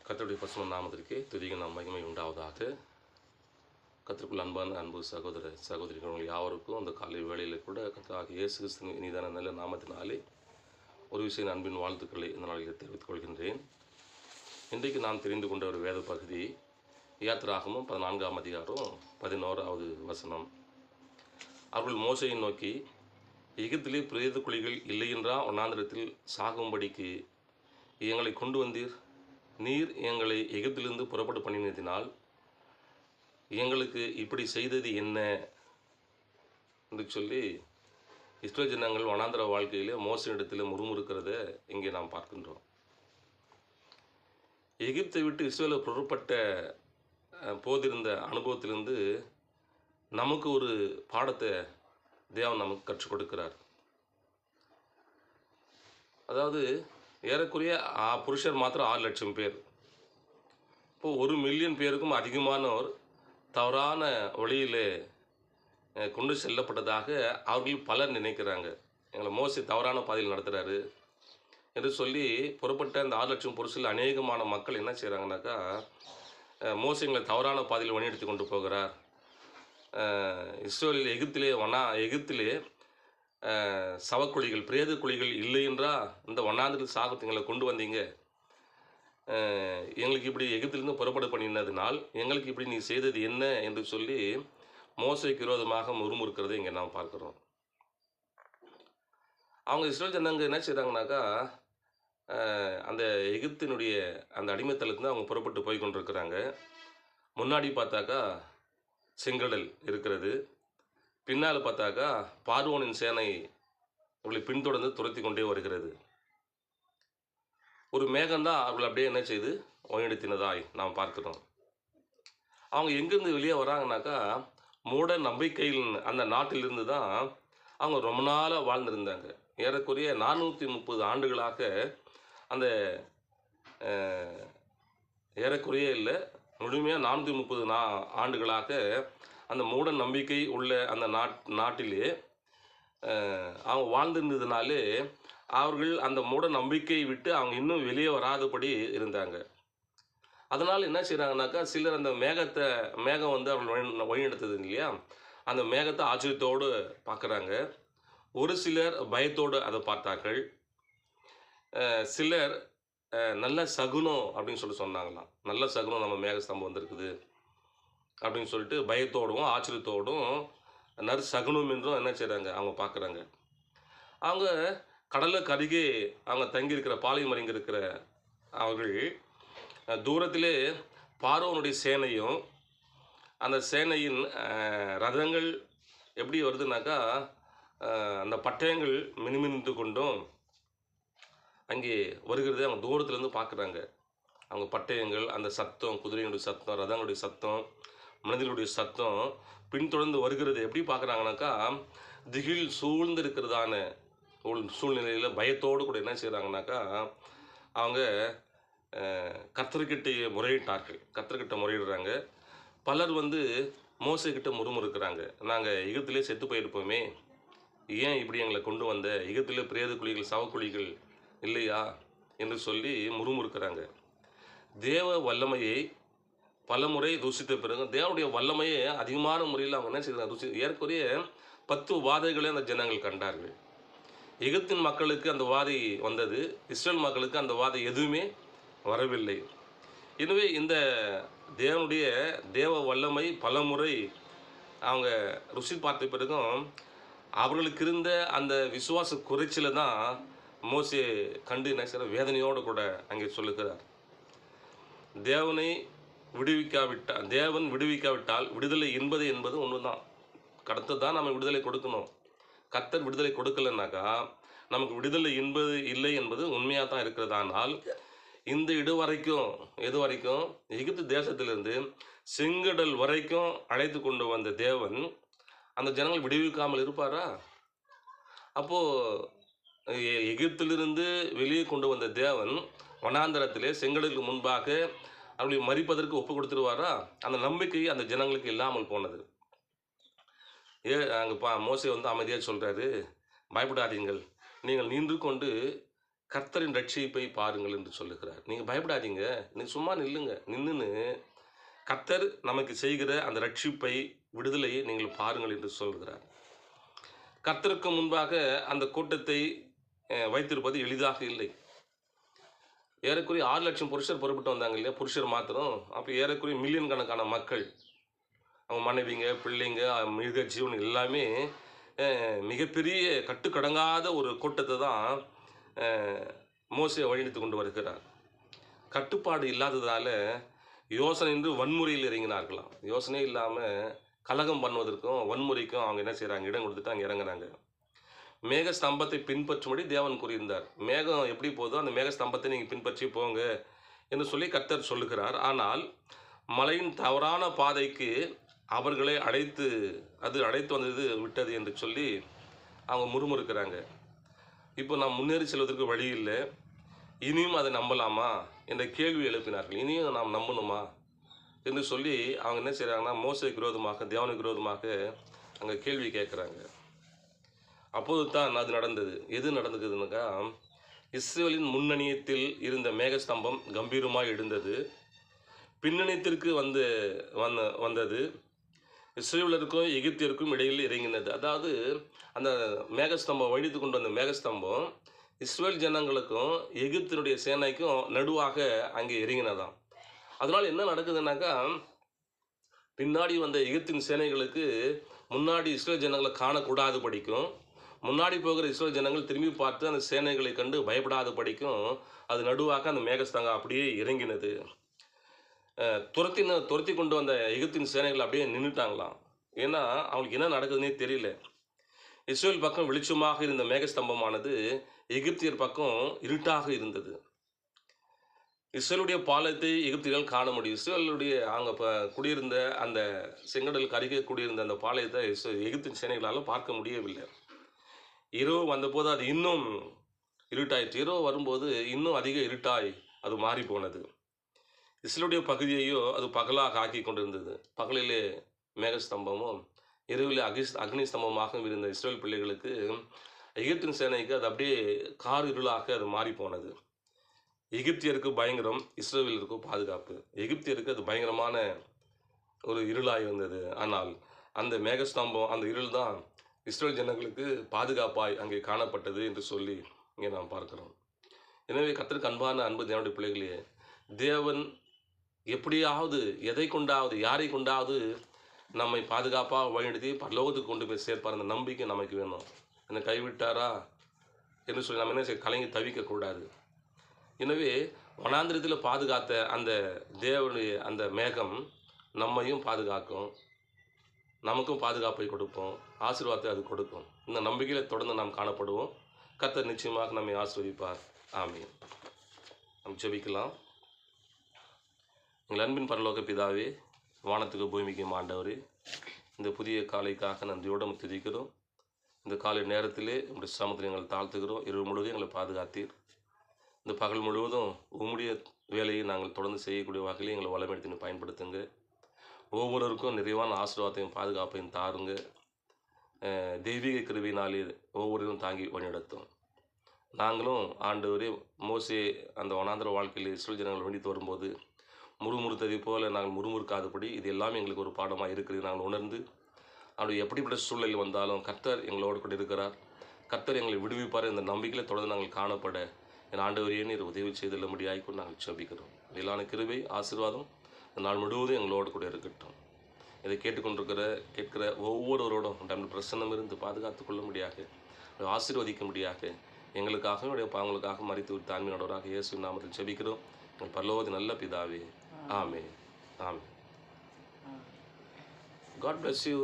கர்த்தருடைய பசும நாமத்திற்கு துதிக மகிமை உண்டாவதாக. கர்த்தருக்குள் அன்பு சகோதர சகோதரிகள் உங்கள் யாவருக்கும் அந்த காலை வேளையில் கூட கர்த்தராகிய இயேசு கிறிஸ்துவின் இனிதான நல்ல நாமத்தினாலே ஒரு விஷயம் அன்பின் வாழ்த்துக்களை இந்த நாளில் தெரிவித்துக் கொள்கின்றேன். இன்றைக்கு நாம் தெரிந்து கொண்ட ஒரு வேத பகுதி யாத்திராகமம் 14ஆம் அதிகாரம் 11வது வசனம். அவர்கள் மோசையை நோக்கி, எகிப்திலே பிரேத குழிகள் இல்லையென்றா வனாந்திரத்தில் சாகும்படிக்கு எங்களை கொண்டு வந்தீர்? நீர் எங்களை எகிப்திலிருந்து புறப்பட்டு பண்ணினதினால் எங்களுக்கு இப்படி செய்தது என்ன என்று சொல்லி இஸ்ரவேல் ஜனங்கள் வனாந்திர வாழ்க்கையிலே மோசனிடத்தில் முறுமுறுக்கிறத இங்கே நாம் பார்க்கின்றோம். எகிப்தை விட்டு இஸ்ரவேல் புறப்பட்ட போதிருந்த அனுபவத்திலிருந்து நமக்கு ஒரு பாடத்தை தேவன் நமக்கு கற்றுக் கொடுக்கிறார். அதாவது ஏறக்குறைய புருஷர் மாத்திரம் 6 லட்சம் பேர். இப்போது 1 மில்லியன் பேருக்கும் அதிகமானோர் தவறான வழியில் கொண்டு செல்லப்பட்டதாக அவர்கள் பலர் நினைக்கிறாங்க. எங்களை மோசே தவறான பாதையில் நடத்துகிறாரு என்று சொல்லி புறப்பட்ட அந்த 6 லட்சம் புருஷர்கள் அநேகமான மக்கள் என்ன செய்கிறாங்கனாக்கா, மோசே எங்களை தவறான பாதையில் வழிநடத்தி கொண்டு போகிறார். இஸ்ரவேலில் எகிப்திலே சவக்குழிகள் பிரேத குழிகள் இல்லை என்றா இந்த வனாந்திரத்தில் சாகத்தை கொண்டு வந்தீங்க, எங்களுக்கு இப்படி எகிப்திலிருந்து புறப்பட பண்ணினதினால் எங்களுக்கு இப்படி நீ செய்தது என்ன என்று சொல்லி மோசேக்கு விரோதமாக முறுமுறுக்கிறதை இங்கே நாம் பார்க்குறோம். அவங்க இஸ்ரவேல் ஜனங்க என்ன செய்கிறாங்கனாக்கா, அந்த எகிப்தினுடைய அந்த அடிமைத்தளத்துலேருந்து அவங்க புறப்பட்டு போய் கொண்டிருக்கிறாங்க. முன்னாடி பார்த்தாக்கா செங்கடல் இருக்கிறது, பின்னால் பார்த்தாக்கா பார்வோனின் சேனை இவளை பின்தொடர்ந்து துரத்தி கொண்டே வருகிறது. ஒரு மேகம்தான் அவர்கள் அப்படியே என்ன செய்து வழிநடத்தினதாய் நாம் பார்க்கிறோம். அவங்க எங்கேருந்து வெளியே வராங்கனாக்கா, மூட நம்பிக்கையில் அந்த நாட்டிலிருந்து தான் அவங்க ரொம்ப நாளாக வாழ்ந்திருந்தாங்க. ஏறக்குறைய 430 ஆண்டுகளாக அந்த ஏறக்குறைய இல்லை முழுமையாக 430 ஆண்டுகளாக அந்த மூட நம்பிக்கை உள்ள அந்த நாட்டிலே அவங்க வாழ்ந்திருந்ததுனாலே அவர்கள் அந்த மூட நம்பிக்கையை விட்டு அவங்க இன்னும் வெளியே வராதபடி இருந்தாங்க. அதனால் என்ன செய்கிறாங்கனாக்கா, சிலர் அந்த மேகம் வந்து அவர்கள் வழிநடத்துது இல்லையா, அந்த மேகத்தை ஆச்சரியத்தோடு பார்க்குறாங்க. ஒரு சிலர் பயத்தோடு அதை பார்த்தார்கள். சிலர் நல்ல சகுனம் அப்படின்னு சொன்னாங்களாம். நல்ல சகுனம், நம்ம மேக ஸ்தம்பம் வந்திருக்குது அப்படின்னு சொல்லிட்டு பயத்தோடும் ஆச்சரியத்தோடும் நற்சகுனம் என்றும் என்ன செய்கிறாங்க அவங்க பார்க்குறாங்க. அவங்க கடலுக்கு அருகே அவங்க தங்கியிருக்கிற பாளையம் இறங்கியிருக்கிற அவர்கள் தூரத்திலே பார்வோனுடைய சேனையும் அந்த சேனையின் ரதங்கள் எப்படி வருதுனாக்கா, அந்த பட்டயங்கள் மினுமினுத்து கொண்டும் அங்கே வருகிறதே அவங்க தூரத்துலேருந்து பார்க்குறாங்க. அவங்க பட்டயங்கள், அந்த சத்தம், குதிரையினுடைய சத்தம், ரதங்களுடைய சத்தம், மனிதர்களுடைய சத்தம் பின்தொடர்ந்து வருகிறது எப்படி பார்க்குறாங்கனாக்கா, திகில் சூழ்ந்து இருக்கிறதான சூழ்நிலையில் பயத்தோடு கூட என்ன செய்கிறாங்கனாக்கா, அவங்க கர்த்தர்கிட்ட முறையிட்டார்கள். கர்த்தர்கிட்ட முறையிடுறாங்க. பலர் வந்து மோசேக்கிட்ட முறுமுறுக்கிறாங்க. நாங்கள் எகிப்திலே செத்து போயிருப்போமே, ஏன் இப்படி எங்களை கொண்டு வந்த? எகிப்திலே பிரேத குழிகள் சவக்குழிகள் இல்லையா என்று சொல்லி முறுமுறுக்கிறாங்க. தேவ வல்லமையை பலமுறை ருசித்த பிறகு தேவனுடைய வல்லமையை அதிகமான முறையில் அவங்க என்ன செய்தாங்க, ஏற்குறைய 10 வாதைகளை அந்த ஜனங்கள் கண்டார்கள். எகிப்தின் மக்களுக்கு அந்த வாதை வந்தது, இஸ்ரேல் மக்களுக்கு அந்த வாதை எதுவுமே வரவில்லை. எனவே இந்த தேவனுடைய தேவ வல்லமை பலமுறை அவங்க ருசி பார்த்த பிறகும் அவர்களுக்கு இருந்த அந்த விசுவாச குறைச்சில தான் மோசே கண்டு என்ன செய்கிற வேதனையோடு கூட அங்கே சொல்லுகிறார். தேவன் விடுவிக்காவிட்டால் விடுதலை என்பது ஒன்று தான். கடத்த தான் நம்ம விடுதலை கொடுக்கணும். கர்த்தர் விடுதலை கொடுக்கலன்னாக்கா நமக்கு விடுதலை இல்லை என்பது உண்மையாக தான் இருக்கிறதானால், இந்த எது வரைக்கும் எகிப்து தேசத்திலிருந்து செங்கடல் வரைக்கும் அழைத்து கொண்டு வந்த தேவன் அந்த ஜனங்கள் விடுவிக்காமல் இருப்பாரா? அப்போது எகிப்திலிருந்து வெளியே கொண்டு வந்த தேவன் வனாந்தரத்திலே செங்கடலுக்கு முன்பாக அவர்களை மறிப்பதற்கு ஒப்பு கொடுத்துருவாரா? அந்த நம்பிக்கை அந்த ஜனங்களுக்கு இல்லாமல் போனது. அங்கே மோசே வந்து அமைதியாக சொல்கிறாரு, பயப்படாதீங்கள், நீங்கள் நின்று கொண்டு கர்த்தரின் ரட்சிப்பை பாருங்கள் என்று சொல்லுகிறார். நீங்க பயப்படாதீங்க. நீங்க சும்மா நில்லுங்க. நின்னுன்னு கர்த்தர் நமக்கு செய்கிற அந்த ரட்சிப்பை, விடுதலையை நீங்கள் பாருங்கள் என்று சொல்கிறார். கர்த்தருக்கு முன்பாக அந்த கூட்டத்தை வைத்திருப்பது எளிதாக இல்லை. ஏறக்குறைய 6,00,000 புருஷர் புறப்பட்டு வந்தாங்க இல்லையா? புருஷர் மாத்திரம். அப்ப ஏறக்குறைய மில்லியன் கணக்கான மக்கள். அவங்க மனைவிங்க, பிள்ளைங்க, மிருக ஜீவன் எல்லாமே மிகப்பெரிய கட்டுக்கடங்காத ஒரு கூட்டத்த தான் அ மோசே வழிநடத்திக் கொண்டு வருகிறார். கட்டுப்பாடு இல்லாததால யோசனையின்றி வன்முறையில் இறங்கினார்களாம். யோசனையே இல்லாம கலகம் பண்ணுவதற்கும், வன்முறைக்கும் அவங்க என்ன செய்றாங்க? இடம் கொடுத்துட்டு அங்க இறங்குறாங்க. மேக ஸ்தம்பத்தை பின்பற்றும்படி தேவன் கூறியிருந்தார். மேகம் எப்படி போதோ, அந்த மேக ஸ்தம்பத்தை நீங்க பின்பற்றி போங்க என்று சொல்லி கர்த்தர் சொல்லுகிறார். ஆனால் மலையின் தவறான பாதைக்கு அவர்களை அழைத்து வந்தது விட்டது என்று சொல்லி அவங்க முறுமுறுக்கிறாங்க. இப்போ நாம் முன்னேறி செல்வதற்கு வழி இல்ல. இனியும் அதை நம்பலாமா? என்ற கேள்வி எழுப்பினார்கள். இனியும் நாம் நம்பணுமா? என்று சொல்லி அவங்க என்ன செய்றாங்கன்னா, மோசேக்கு விரோதமாக, தேவனுக்கு விரோதமாக அங்க கேள்வி கேட்குறாங்க. அப்போது தான் அது நடந்தது. எது நடந்துக்குதுன்னாக்கா, இஸ்ரவேலின் முன்னணியத்தில் இருந்த மேகஸ்தம்பம் கம்பீரமாய் எழுந்தது. பின்னணியத்திற்கு வந்தது. இஸ்ரவேலருக்கும் எகிப்தியருக்கும் இடையில் இறங்கினது. அதாவது அந்த மேகஸ்தம்பம் வழித்து கொண்டு வந்த மேகஸ்தம்பம் இஸ்ரவேல் ஜனங்களுக்கும் எகிப்தினுடைய சேனைக்கும் நடுவாக அங்கே இறங்கினதாம். அதனால என்ன நடக்குதுன்னாக்கா, பின்னாடி வந்த எகிப்தின் சேனைகளுக்கு முன்னாடி இஸ்ரவேல் ஜனங்களை காணக்கூடாது படிக்கும், முன்னாடி போகிற இஸ்ரவேல் ஜனங்கள் திரும்பி பார்த்து அந்த சேனைகளை கண்டு பயப்படாத படிக்கும் அது நடுவாக அந்த மேகஸ்தங்கம் அப்படியே இறங்கினது. துரத்தி கொண்டு வந்த எகிப்தின் சேனைகள் அப்படியே நின்றுட்டாங்களாம். ஏன்னா அவங்களுக்கு என்ன நடக்குதுன்னே தெரியல. இஸ்ரவேல் பக்கம் வெளிச்சமாக இருந்த மேகஸ்தம்பமானது எகிப்தியர் பக்கம் இருட்டாக இருந்தது. இஸ்ரவேலுடைய பாளையத்தை எகிப்தியர்கள் காண முடியும். இஸ்ரவேலுடைய அங்க குடியிருந்த அந்த செங்கடலுக்கு அருகே குடியிருந்த அந்த பாளையத்தை எகிப்தின் சேனைகளால பார்க்க முடியவில்லை. இரவு வந்தபோது அது இன்னும் இருட்டாயிற்று. இரவு வரும்போது இன்னும் அதிக இருட்டாய் அது மாறி போனது. இஸ்ரவேலுடைய பகுதியையோ அது பகலாக ஆக்கி கொண்டிருந்தது. பகலிலே மேகஸ்தம்பமும், இரவிலே அக்னி ஸ்தம்பமாக இருந்த இஸ்ரவேல் பிள்ளைகளுக்கு, எகிப்தின் சேனைக்கு அது அப்படியே கார் இருளாக அது மாறி போனது. எகிப்தியருக்கு பயங்கரம், இஸ்ரவேலருக்கு பாதுகாப்பு. எகிப்தியருக்கு அது பயங்கரமான ஒரு இருளாய் இருந்தது. ஆனால் அந்த மேகஸ்தம்பம், அந்த இருள் தான் இஸ்ரவேல் ஜனங்களுக்கு பாதுகாப்பாய் அங்கே காணப்பட்டது என்று சொல்லி இங்கே நாம் பார்க்கிறோம். எனவே கர்த்தருக்கு அன்பான தேவனுடைய பிள்ளைகளே, தேவன் எப்படியாவது, எதை கொண்டாவது, யாரை கொண்டாவது நம்மை பாதுகாப்பாக வழிநடத்தி பரலோகத்துக்கு கொண்டு போய் சேர்ப்பார். அந்த நம்பிக்கை நமக்கு வேணும். என்னை கைவிட்டாரா என்று சொல்லி நம்ம என்ன கலங்கி தவிக்கக்கூடாது. எனவே வனாந்திரத்தில் பாதுகாத்த அந்த தேவனுடைய அந்த மேகம் நம்மையும் பாதுகாக்கும், நமக்கும் பாதுகாப்பை கொடுப்போம், ஆசீர்வாதத்தை அது கொடுக்கும். இந்த நம்பிக்கையில் தொடர்ந்து நாம் காணப்படுவோம். கர்த்தர் நிச்சயமாக நம்மை ஆசீர்வதிப்பார். ஆமென். நாம் ஜெபிக்கலாம். எங்கள் அன்பின் பரலோக பிதாவே, வானத்துக்கு பூமிக்கும் ஆண்டவரே, இந்த புதிய காலைக்காக நன்றியோடு துதிக்கிறோம். இந்த காலை நேரத்திலே உங்களுடைய சமத்தில் எங்களை தாழ்த்துகிறோம். இரவு முழுவதும் எங்களை பாதுகாத்தீர். இந்த பகல் முழுவதும் உம்முடைய வேலையை நாங்கள் தொடர்ந்து செய்யக்கூடிய வகையில் எங்களை வளமெடுத்து பயன்படுத்துங்க. ஒவ்வொருவருக்கும் நிறைவான ஆசீர்வாதத்தையும் பாதுகாப்பையும் தாருங்க. தெய்வீக கிருபையினாலே ஒவ்வொருவரும் தாங்கி வழிநடத்தும். நாங்களும் ஆண்டவரே, மோசே அந்த வனாந்திர வாழ்க்கையில் இஸ்ரவேல் ஜனங்கள் வேண்டித்து வரும்போது முறுமுறுத்ததை போல நாங்கள் முறுமுறுக்காதபடி இது எல்லாமே எங்களுக்கு ஒரு பாடமாக இருக்கிறது நாங்கள் உணர்ந்து, அவருடைய எப்படிப்பட்ட சூழ்நிலை வந்தாலும் கர்த்தர் எங்களோடு கூட இருக்கிறார், கர்த்தர் எங்களை விடுவிப்பார் இந்த நம்பிக்கையில் தொடர்ந்து நாங்கள் காணப்பட என் ஆண்டவரையே நீர் உதவி செய்துள்ள முடியாய்க்கும் நாங்கள் ஜெபிக்கிறோம். மேலான கிருபை, ஆசீர்வாதம் இந்த நாள் முழுவதும் எங்களோடு கூட இருக்கட்டும். இதை கேட்கிற ஒவ்வொருவரோடும் நம்முடைய பிரசன்னம் இருந்து பாதுகாத்து கொள்ள முடியாக, ஆசீர்வதிக்க முடியாக, எங்களுக்காக என்னுடைய பாவங்களுக்காக மரித்து விட்டு தாழ்மையோடவராக இயேசு நாமத்தில் ஜெபிக்கிறோம். எங்கள் பரலோகத்தின் நல்ல பிதாவே. ஆமென். ஆமென். God bless you.